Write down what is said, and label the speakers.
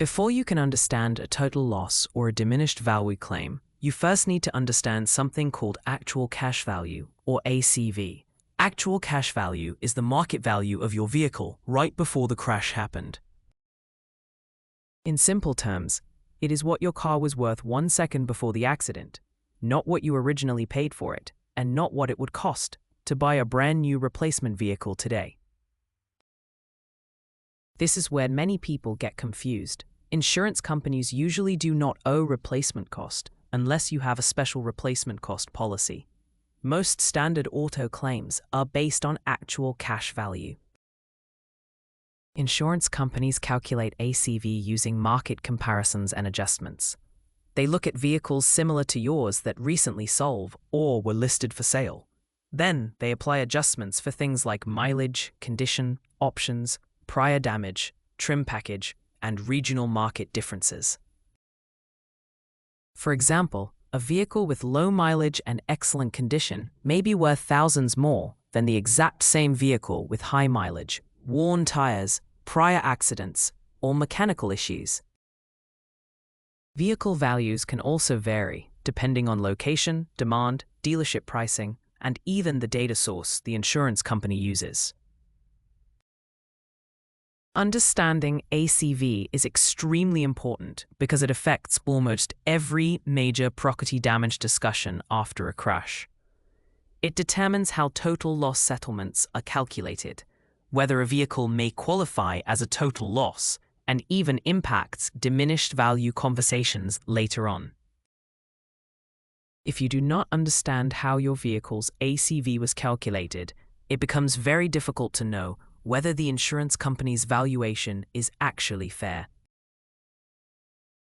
Speaker 1: Before you can understand a total loss or a diminished value claim, you first need to understand something called actual cash value, or ACV. Actual cash value is the market value of your vehicle right before the crash happened. In simple terms, it is what your car was worth 1 second before the accident, not what you originally paid for it, and not what it would cost to buy a brand new replacement vehicle today. This is where many people get confused. Insurance companies usually do not owe replacement cost unless you have a special replacement cost policy. Most standard auto claims are based on actual cash value. Insurance companies calculate ACV using market comparisons and adjustments. They look at vehicles similar to yours that recently sold or were listed for sale. Then they apply adjustments for things like mileage, condition, options, prior damage, trim package, and regional market differences. For example, a vehicle with low mileage and excellent condition may be worth thousands more than the exact same vehicle with high mileage, worn tires, prior accidents, or mechanical issues. Vehicle values can also vary depending on location, demand, dealership pricing, and even the data source the insurance company uses. Understanding ACV is extremely important because it affects almost every major property damage discussion after a crash. It determines how total loss settlements are calculated, whether a vehicle may qualify as a total loss, and even impacts diminished value conversations later on. If you do not understand how your vehicle's ACV was calculated, it becomes very difficult to know whether the insurance company's valuation is actually fair.